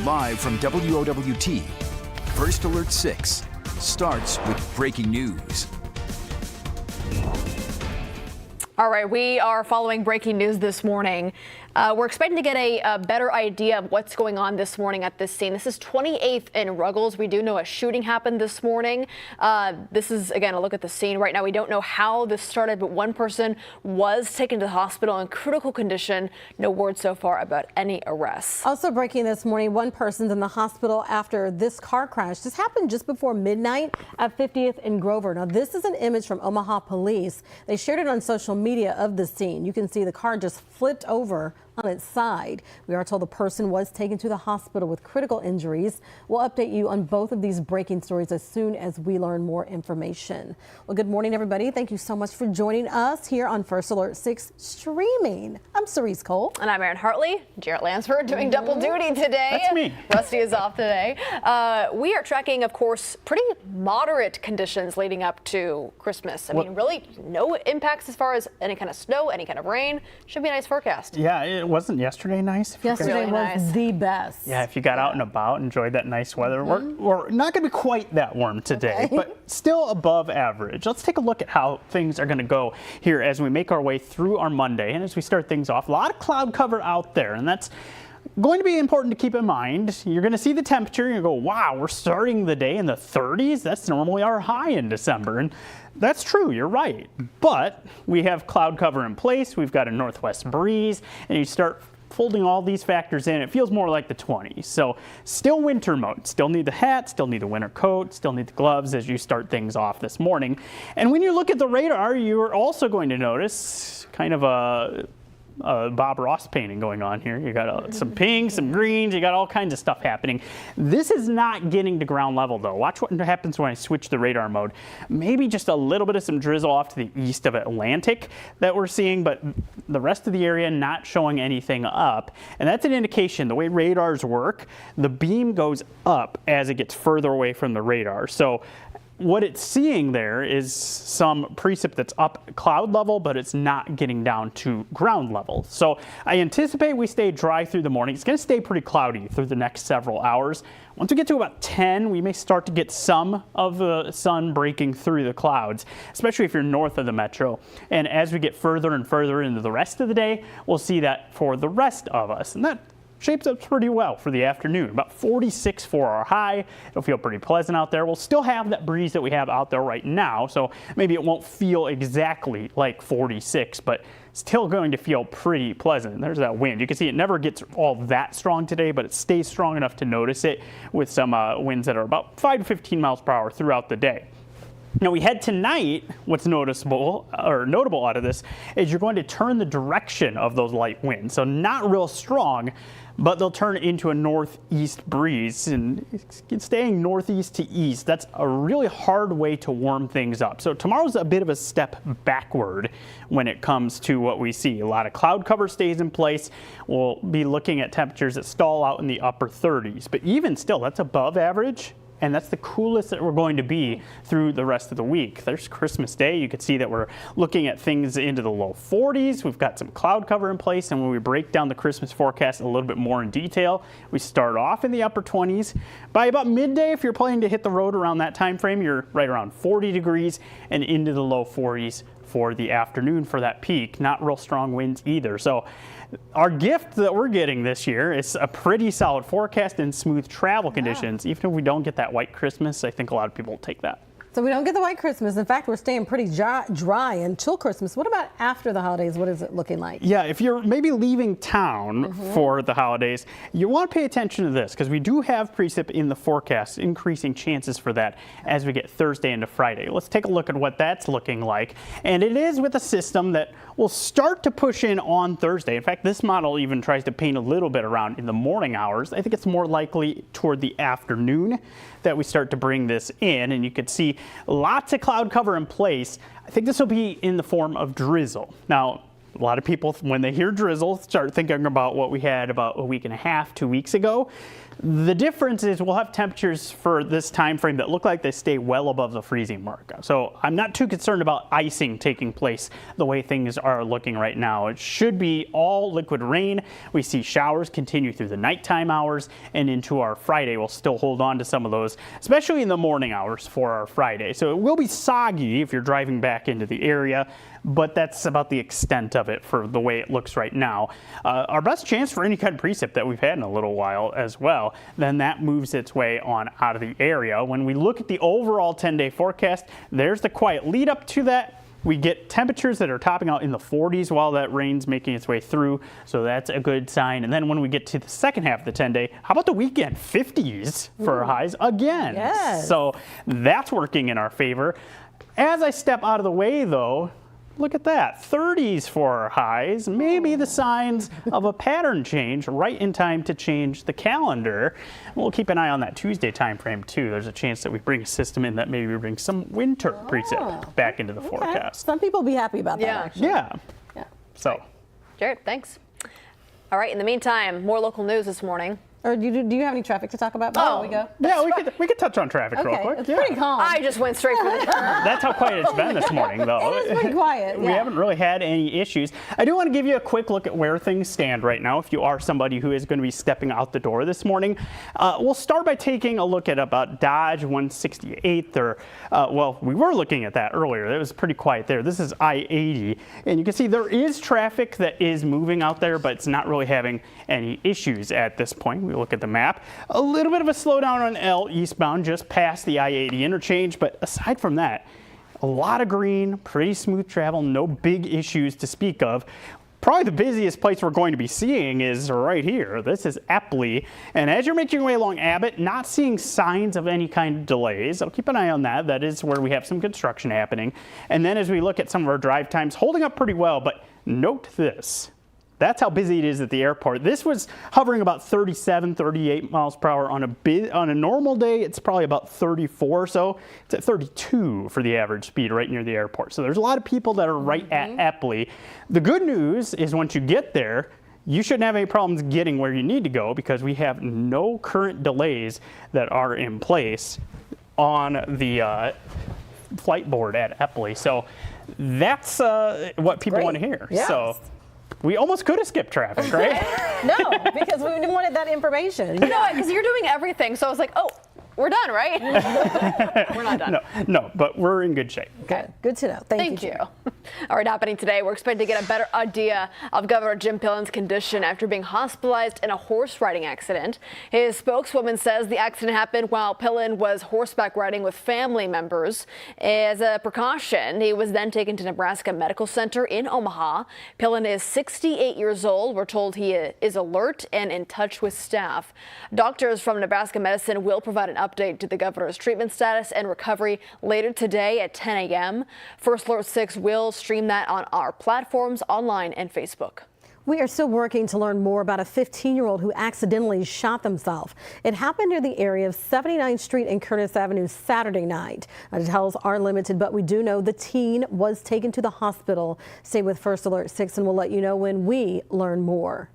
Live from WOWT, First Alert 6 starts with breaking news. All right, we are following breaking news this morning. We're expecting to get a better idea of what's going on this morning at this scene. This is 28th and Ruggles. We do know a shooting happened this morning. This is, again, a look at the scene. Right now, we don't know how this started, but one person was taken to the hospital in critical condition. No word so far about any arrests. Also breaking this morning, one person's in the hospital after this car crash. This happened just before midnight at 50th and Grover. Now, this is an image from Omaha police. They shared it on social media of the scene. You can see the car just flipped over on its side. We are told the person was taken to the hospital with critical injuries. We'll update you on both of these breaking stories as soon as we learn more information. Well, good morning, everybody. Thank you so much for joining us here on First Alert 6 streaming. I'm Cerise Cole. And I'm Erin Hartley. Jarrett Lansford doing double duty today. That's me. Rusty is off today. We are tracking, of course, pretty moderate conditions leading up to Christmas. I mean, really no impacts as far as any kind of snow, any kind of rain. Should be a nice forecast. Yeah, it wasn't yesterday nice? Yesterday Really was nice. the best. Yeah, if you got out and about, enjoyed that nice weather. We're not going to be quite that warm today, but still above average. Let's take a look at how things are going to go here as we make our way through our Monday. And as we start things off, a lot of cloud cover out there, and that's going to be important to keep in mind. You're going to see the temperature and you go, wow, we're starting the day in the 30s. That's normally our high in December. And that's true, you're right. But we have cloud cover in place. We've got a northwest breeze, and you start folding all these factors in, it feels more like the 20s. So still winter mode. Still need the hat, still need the winter coat, still need the gloves as you start things off this morning. And when you look at the radar, you're also going to notice kind of a Bob Ross painting going on here. You got some pinks, some greens, you got all kinds of stuff happening. This is not getting to ground level though. Watch what happens when I switch the radar mode. Maybe just a little bit of some drizzle off to the east of Atlantic that we're seeing, but the rest of the area not showing anything up. And that's an indication, the way radars work, the beam goes up as it gets further away from the radar. So what it's seeing there is some precip that's up cloud level, but it's not getting down to ground level. So I anticipate we stay dry through the morning. It's going to stay pretty cloudy through the next several hours. Once we get to about 10, we may start to get some of the sun breaking through the clouds, especially if you're north of the metro. And as we get further and further into the rest of the day, we'll see that for the rest of us. And that shapes up pretty well for the afternoon. About 46 for our high. It'll feel pretty pleasant out there. We'll still have that breeze that we have out there right now, so maybe it won't feel exactly like 46, but still going to feel pretty pleasant. There's that wind. You can see it never gets all that strong today, but it stays strong enough to notice it with some winds that are about 5 to 15 miles per hour throughout the day. Now we head tonight, what's noticeable or notable out of this is you're going to turn the direction of those light winds. So not real strong, but they'll turn into a northeast breeze, and staying northeast to east, that's a really hard way to warm things up. So tomorrow's a bit of a step backward when it comes to what we see. A lot of cloud cover stays in place. We'll be looking at temperatures that stall out in the upper 30s, but even still, that's above average. And that's the coolest that we're going to be through the rest of the week. There's Christmas Day. You can see that we're looking at things into the low 40s. We've got some cloud cover in place. And when we break down the Christmas forecast a little bit more in detail, we start off in the upper 20s. By about midday, if you're planning to hit the road around that time frame, you're right around 40 degrees and into the low 40s for the afternoon for that peak. Not real strong winds either. So our gift that we're getting this year is a pretty solid forecast and smooth travel conditions. Even if we don't get that white Christmas, I think a lot of people will take that. So we don't get the white Christmas. In fact, we're staying pretty dry until Christmas. What about after the holidays? What is it looking like? Yeah, if you're maybe leaving town for the holidays, you want to pay attention to this because we do have precip in the forecast, increasing chances for that as we get Thursday into Friday. Let's take a look at what that's looking like. And it is with a system that will start to push in on Thursday. In fact, this model even tries to paint a little bit around in the morning hours. I think it's more likely toward the afternoon that we start to bring this in, and you could see lots of cloud cover in place. I think this will be in the form of drizzle. Now, A lot of people, when they hear drizzle, start thinking about what we had about a week and a half, 2 weeks ago. The difference is we'll have temperatures for this time frame that look like they stay well above the freezing mark. So I'm not too concerned about icing taking place the way things are looking right now. It should be all liquid rain. We see showers continue through the nighttime hours and into our Friday. We'll still hold on to some of those, especially in the morning hours for our Friday. So it will be soggy if you're driving back into the area, but that's about the extent of it for the way it looks right now. Our best chance for any kind of precip that we've had in a little while as well, then that moves its way on out of the area. When we look at the overall 10-day forecast, there's the quiet lead up to that. We get temperatures that are topping out in the 40s while that rain's making its way through, so that's a good sign. And then when we get to the second half of the 10-day, how about the weekend? 50s for our highs again. Yes. So that's working in our favor. As I step out of the way, though, look at that, 30s for our highs, maybe the signs of a pattern change right in time to change the calendar. We'll keep an eye on that Tuesday time frame too. There's a chance that we bring a system in that maybe brings some winter precip back into the forecast. Some people be happy about that, actually. Yeah. So. Jared, thanks. All right, in the meantime, more local news this morning. Or do you have any traffic to talk about before we go? Yeah, we could touch on traffic real quick. It's pretty calm. I just went straight for the turn. That's how quiet it's been this morning, though. It's pretty quiet. We haven't really had any issues. I do want to give you a quick look at where things stand right now. If you are somebody who is going to be stepping out the door this morning, we'll start by taking a look at about Dodge 168th, or well, we were looking at that earlier. It was pretty quiet there. This is I-80, and you can see there is traffic that is moving out there, but it's not really having any issues at this point. We look at the map. A little bit of a slowdown on L eastbound just past the I-80 interchange, but aside from that, a lot of green, pretty smooth travel, no big issues to speak of. Probably the busiest place we're going to be seeing is right here. This is Epley, and as you're making your way along Abbott, not seeing signs of any kind of delays. I'll keep an eye on that. That is where we have some construction happening. And then as we look at some of our drive times, holding up pretty well, but note this. That's how busy it is at the airport. This was hovering about 37, 38 miles per hour on a normal day. It's probably about 34 or so. It's at 32 for the average speed right near the airport. So there's a lot of people that are right at Epley. The good news is once you get there, you shouldn't have any problems getting where you need to go because we have no current delays that are in place on the flight board at Epley. So that's what people want to hear. Yes. So we almost could have skipped traffic, right? No, because we wanted that information. You know what? Because you're doing everything, so I was like, oh, we're done, right? We're not done. No, but we're in good shape. Good to know. Thank you. All right, happening today, we're expecting to get a better idea of Governor Jim Pillen's condition after being hospitalized in a horse riding accident. His spokeswoman says the accident happened while Pillen was horseback riding with family members. As a precaution, he was then taken to Nebraska Medical Center in Omaha. Pillen is 68 years old. We're told he is alert and in touch with staff. Doctors from Nebraska Medicine will provide an update to the governor's treatment status and recovery later today at 10 a.m. First Alert 6 will stream that on our platforms online and Facebook. We are still working to learn more about a 15-year-old who accidentally shot themselves. It happened near the area of 79th Street and Curtis Avenue Saturday night. Details are limited, but we do know the teen was taken to the hospital. Stay with First Alert 6 and we'll let you know when we learn more.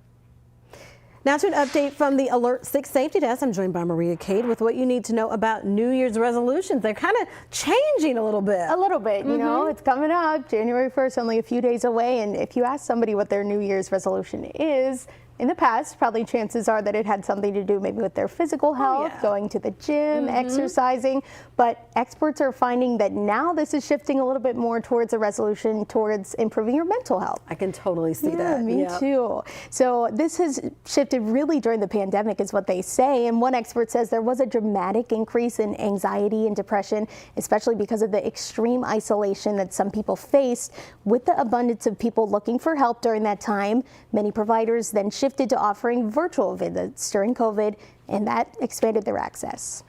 Now to an update from the Alert 6 Safety Desk. I'm joined by Maria Cade with what you need to know about New Year's resolutions. They're kind of changing a little bit. A little bit, you know, it's coming up. January 1st, only a few days away. And if you ask somebody what their New Year's resolution is, in the past, probably chances are that it had something to do maybe with their physical health, going to the gym, exercising. But experts are finding that now this is shifting a little bit more towards a resolution towards improving your mental health. I can totally see that. Me too. So this has shifted really during the pandemic is what they say. And one expert says there was a dramatic increase in anxiety and depression, especially because of the extreme isolation that some people faced. With the abundance of people looking for help during that time, many providers then shifted to offering virtual visits during COVID, and that expanded their access.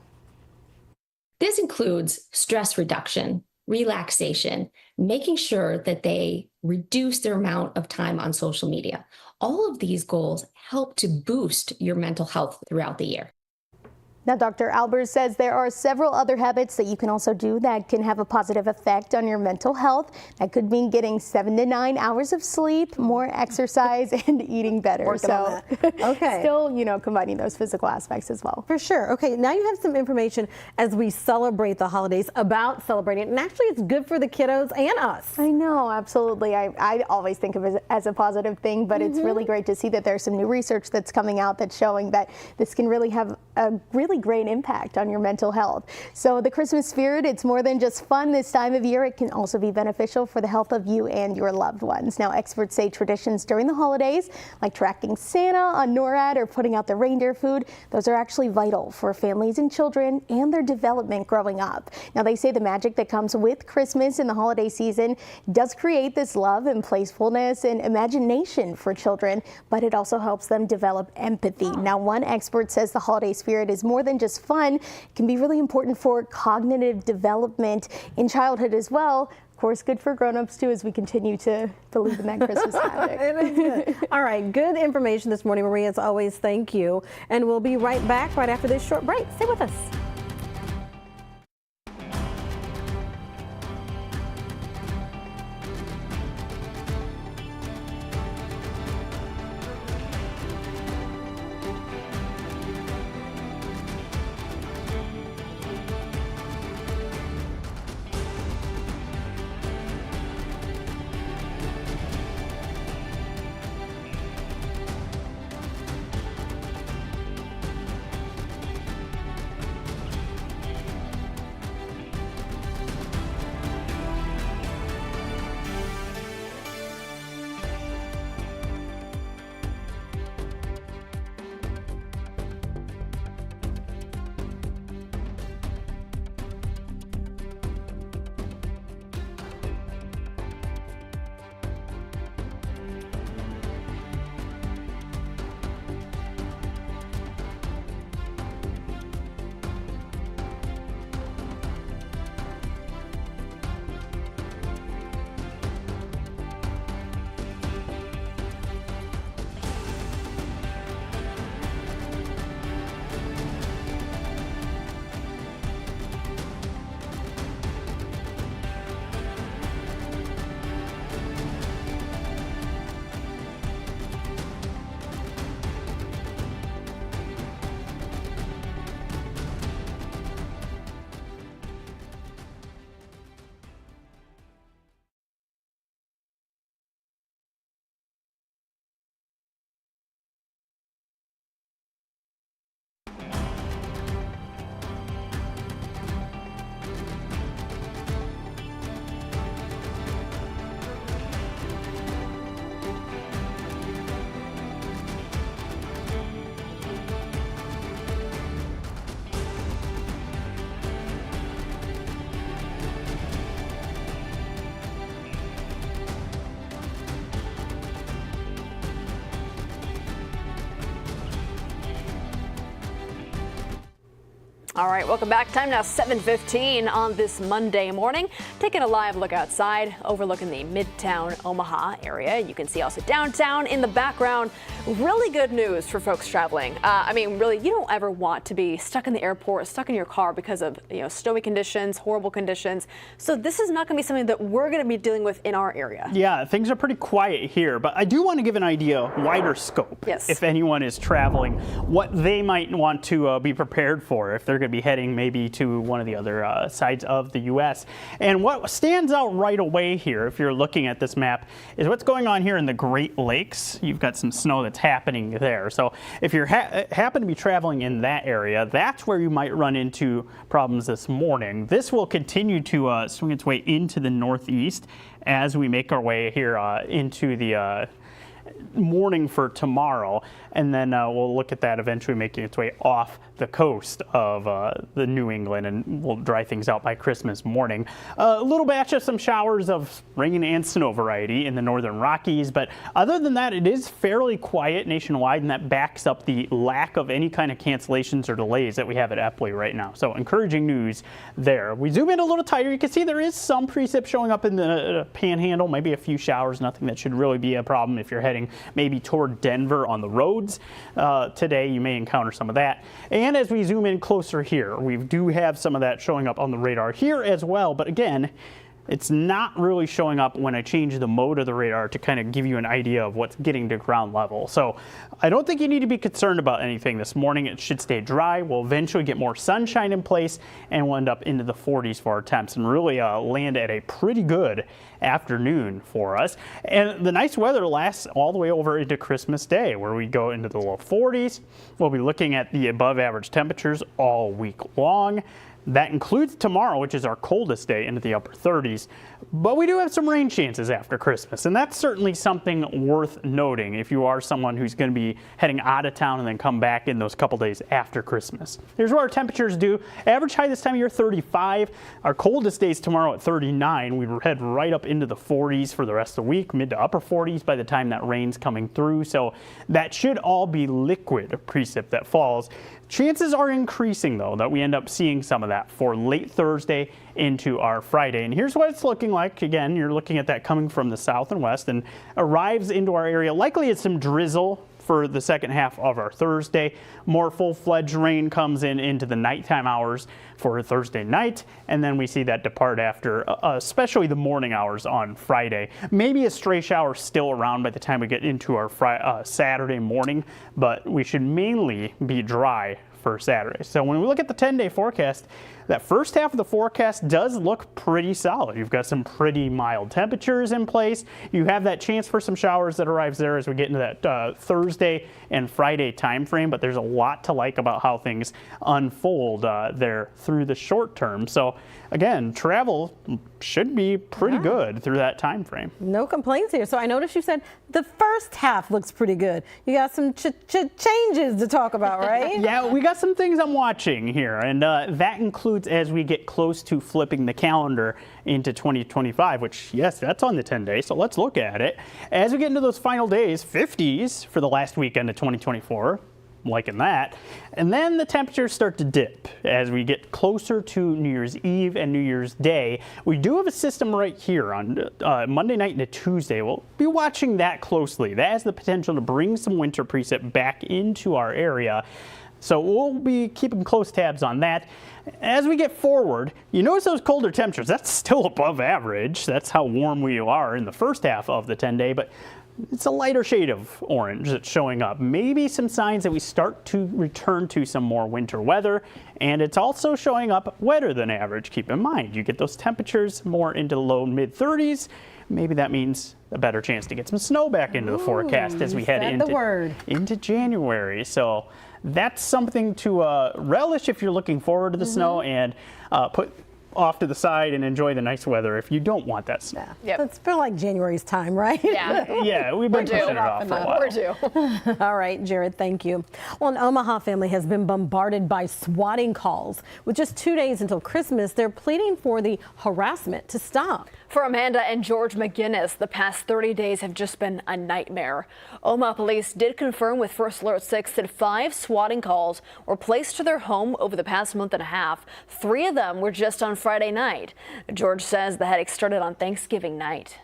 This includes stress reduction, relaxation, making sure that they reduce their amount of time on social media. All of these goals help to boost your mental health throughout the year. Now, Dr. Albers says there are several other habits that you can also do that can have a positive effect on your mental health. That could mean getting 7 to 9 hours of sleep, more exercise, and eating better. Working on that. Okay. Still, combining those physical aspects as well. For sure. Okay, now you have some information as we celebrate the holidays about celebrating it. And actually, it's good for the kiddos and us. I know, absolutely. I always think of it as a positive thing, but it's really great to see that there's some new research that's coming out that's showing that this can really have a really great impact on your mental health. So the Christmas spirit, it's more than just fun this time of year. It can also be beneficial for the health of you and your loved ones. Now, experts say traditions during the holidays, like tracking Santa on NORAD or putting out the reindeer food, those are actually vital for families and children and their development growing up. Now, they say the magic that comes with Christmas and the holiday season does create this love and playfulness and imagination for children, but it also helps them develop empathy. Now, one expert says the holiday spirit is more than just fun. It can be really important for cognitive development in childhood as well. Of course, good for grown-ups too as we continue to believe in that Christmas magic. All right, good information this morning, Maria. As always, thank you. And we'll be right back right after this short break. Stay with us. All right, welcome back. Time now 7:15 on this Monday morning. Taking a live look outside, overlooking the Midtown Omaha area. You can see also downtown in the background. Really good news for folks traveling. I mean, really, you don't ever want to be stuck in the airport, stuck in your car because of snowy conditions, horrible conditions. So this is not going to be something that we're going to be dealing with in our area. Yeah, things are pretty quiet here, but I do want to give an idea, wider scope. Yes. If anyone is traveling, what they might want to be prepared for if they're going to be heading maybe to one of the other sides of the U.S. And what stands out right away here, if you're looking at this map, is what's going on here in the Great Lakes. You've got some snow that's happening there. So if you happen to be traveling in that area, that's where you might run into problems this morning. This will continue to swing its way into the northeast as we make our way here into the morning for tomorrow, and then we'll look at that eventually making its way off the coast of the New England, and we'll dry things out by Christmas morning. A little batch of some showers of rain and snow variety in the northern Rockies, but other than that, it is fairly quiet nationwide, and that backs up the lack of any kind of cancellations or delays that we have at Eppley right now. So encouraging news there. We zoom in a little tighter. You can see there is some precip showing up in the panhandle, maybe a few showers, nothing that should really be a problem if you're heading maybe toward Denver on the roads. Today you may encounter some of that. And And as we zoom in closer here, we do have some of that showing up on the radar here as well. But again, it's not really showing up when I change the mode of the radar to kind of give you an idea of what's getting to ground level. So I don't think you need to be concerned about anything this morning. It should stay dry. We'll eventually get more sunshine in place, and we'll end up into the 40s for our temps and really land at a pretty good afternoon for us. And the nice weather lasts all the way over into Christmas Day, where we go into the low 40s. We'll be looking at the above average temperatures all week long. That includes tomorrow, which is our coldest day, into the upper 30s. But we do have some rain chances after Christmas, and that's certainly something worth noting if you are someone who's going to be heading out of town and then come back in those couple days after Christmas. Here's what our temperatures do. Average high this time of year, 35. Our coldest days tomorrow at 39. We head right up into the 40s for the rest of the week, mid to upper 40s by the time that rain's coming through. So that should all be liquid precip that falls. Chances are increasing, though, that we end up seeing some of that for late Thursday into our Friday. And here's what it's looking like. Again, you're looking at that coming from the south and west and arrives into our area. Likely it's some drizzle for the second half of our Thursday. More full-fledged rain comes in into the nighttime hours for Thursday night, and then we see that depart after, especially the morning hours on Friday. Maybe a stray shower still around by the time we get into our Saturday morning, but we should mainly be dry for Saturday. So when we look at the 10-day forecast, that first half of the forecast does look pretty solid. You've got some pretty mild temperatures in place. You have that chance for some showers that arrives there as we get into that Thursday and Friday time frame, but there's a lot to like about how things unfold there through the short term. So again, travel should be pretty good through that time frame. No complaints here. So I noticed you said the first half looks pretty good. You got some changes to talk about, right? Yeah, we got some things I'm watching here, and that includes as we get close to flipping the calendar into 2025, which, yes, that's on the 10-day, so let's look at it. As we get into those final days, 50s for the last weekend of 2024, liking that. And then the temperatures start to dip as we get closer to New Year's Eve and New Year's Day. We do have a system right here on Monday night into Tuesday. We'll be watching that closely. That has the potential to bring some winter precip back into our area. So we'll be keeping close tabs on that. As we get forward, you notice those colder temperatures. That's still above average. That's how warm we are in the first half of the 10-day, but it's a lighter shade of orange that's showing up. Maybe some signs that we start to return to some more winter weather, and it's also showing up wetter than average. Keep in mind, you get those temperatures more into the low mid 30s. Maybe that means a better chance to get some snow back into the forecast as we head into January. So that's something to relish if you're looking forward to the snow, and put off to the side and enjoy the nice weather if you don't want that snow. Yeah. It's feel like January's time, right? Yeah. Yeah, we've been pushing it off for a while. We're due. All right, Jared, thank you. Well, an Omaha family has been bombarded by swatting calls. With just 2 days until Christmas, they're pleading for the harassment to stop. For Amanda and George McGinnis, the past 30 days have just been a nightmare. Omaha police did confirm with First Alert 6 that 5 swatting calls were placed to their home over the past month and a half. 3 of them were just on Friday night. George says the headache started on Thanksgiving night.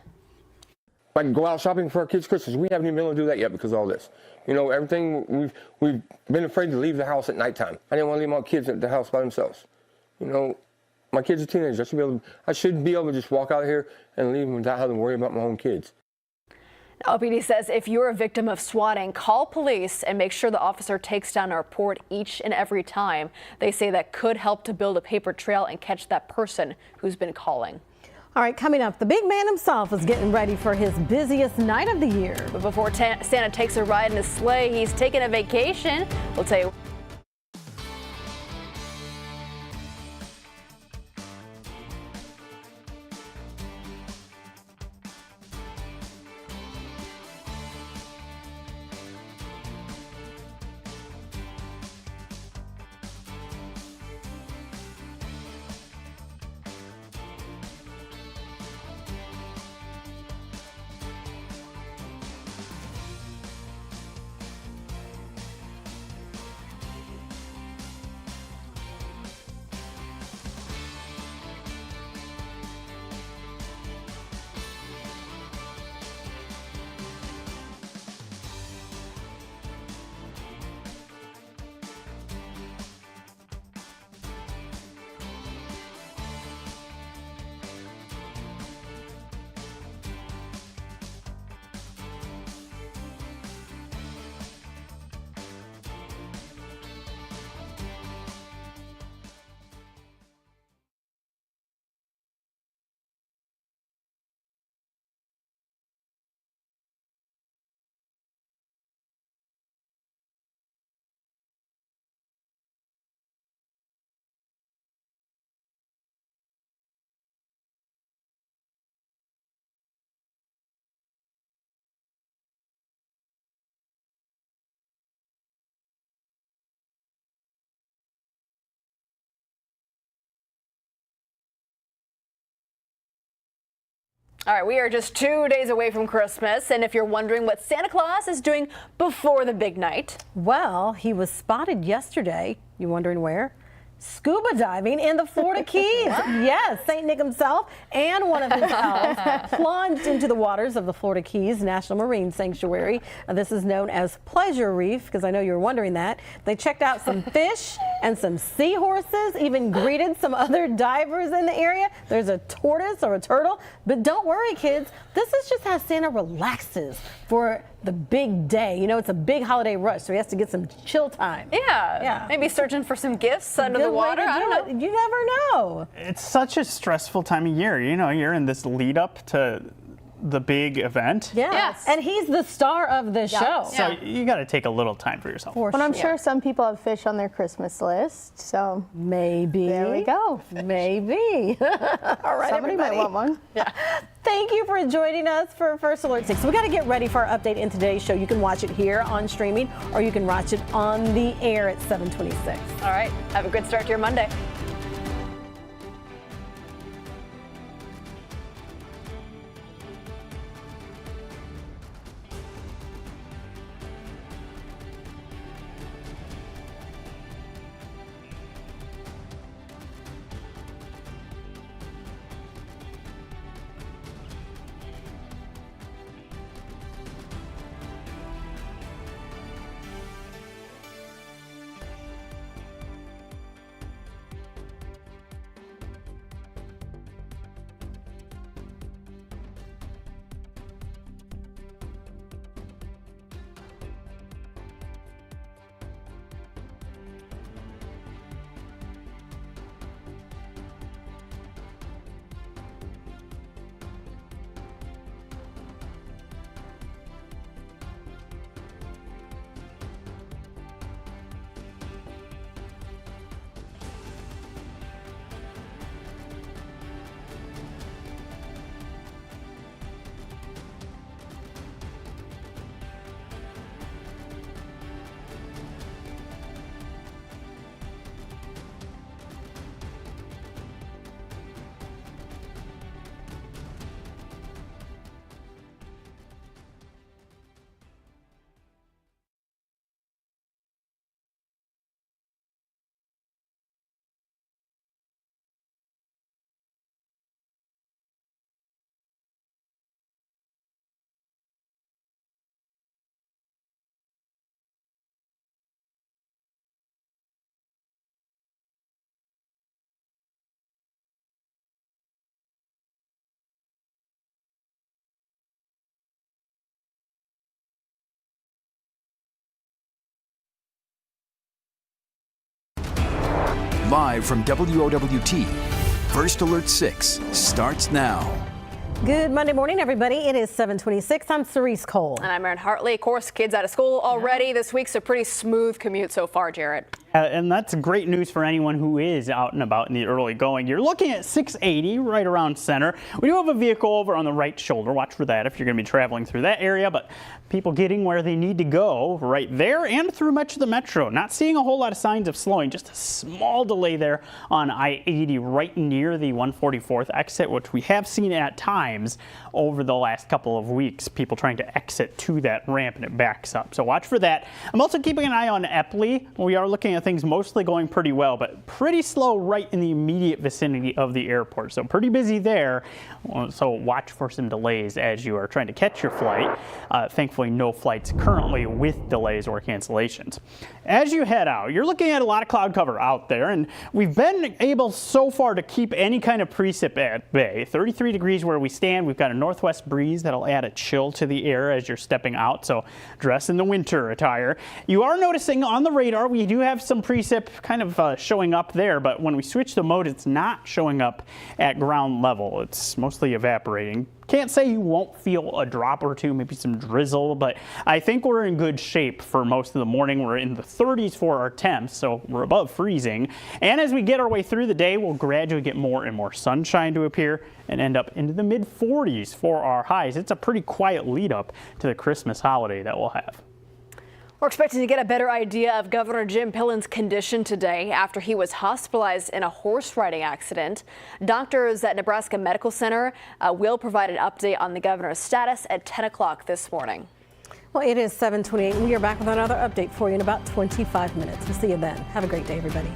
Like go out shopping for our kids' Christmas. We haven't even been able to do that yet because of all this. You know, everything, we've been afraid to leave the house at nighttime. I didn't want to leave my kids at the house by themselves. You know, my kids are teenagers. I should be able to just walk out here and leave them without having to worry about my own kids. LPD says if you're a victim of swatting, call police and make sure the officer takes down a report each and every time. They say that could help to build a paper trail and catch that person who's been calling. All right, coming up, the big man himself is getting ready for his busiest night of the year. But before Santa takes a ride in his sleigh, he's taking a vacation. We'll tell you. All right, we are just 2 days away from Christmas, and if you're wondering what Santa Claus is doing before the big night. Well, he was spotted yesterday. You wondering where? Scuba diving in the Florida Keys. Yes, St. Nick himself and one of his elves plunged into the waters of the Florida Keys National Marine Sanctuary. This is known as Pleasure Reef, because I know you were wondering that. They checked out some fish and some seahorses, even greeted some other divers in the area. There's a tortoise or a turtle, but don't worry, kids. This is just how Santa relaxes for the big day. You know, it's a big holiday rush, so he has to get some chill time. Yeah. Maybe searching for some gifts under the water. I don't know. You never know. It's such a stressful time of year. You know, you're in this lead up to the big event. Yes. And he's the star of the show. So you got to take a little time for yourself. But I'm sure some people have fish on their Christmas list, so maybe. there we go. Maybe. All right, Somebody might want one. Thank you for joining us for First Alert 6. We got to get ready for our update in today's show. You can watch it here on streaming, or you can watch it on the air at 7:26. All right, have a good start to your Monday. Live from WOWT, First Alert 6 starts now. Good Monday morning, everybody. It is 7:26. I'm Cerise Cole. And I'm Erin Hartley. Of course, kids out of school already. This week's a pretty smooth commute so far, Jarrett. And that's great news for anyone who is out and about in the early going. You're looking at 680 right around center. We do have a vehicle over on the right shoulder. Watch for that if you're going to be traveling through that area. But people getting where they need to go right there and through much of the metro. Not seeing a whole lot of signs of slowing. Just a small delay there on I-80 right near the 144th exit, which we have seen at times over the last couple of weeks. People trying to exit to that ramp and it backs up. So watch for that. I'm also keeping an eye on Epley. We are looking at things mostly going pretty well, but pretty slow right in the immediate vicinity of the airport. So pretty busy there. So watch for some delays as you are trying to catch your flight. Thankfully, no flights currently with delays or cancellations. As you head out, you're looking at a lot of cloud cover out there, and we've been able so far to keep any kind of precip at bay. 33 degrees where we stand. We've got a northwest breeze that'll add a chill to the air as you're stepping out, so dress in the winter attire. You are noticing on the radar we do have some precip kind of showing up there, but when we switch the mode, it's not showing up at ground level. It's mostly evaporating. Can't say you won't feel a drop or two, maybe some drizzle, but I think we're in good shape for most of the morning. We're in the 30s for our temps, so we're above freezing. And as we get our way through the day, we'll gradually get more and more sunshine to appear and end up into the mid 40s for our highs. It's a pretty quiet lead up to the Christmas holiday that we'll have. We're expecting to get a better idea of Governor Jim Pillen's condition today after he was hospitalized in a horse riding accident. Doctors at Nebraska Medical Center will provide an update on the governor's status at 10 o'clock this morning. Well, it is 7:28 and we are back with another update for you in about 25 minutes. We'll see you then. Have a great day, everybody.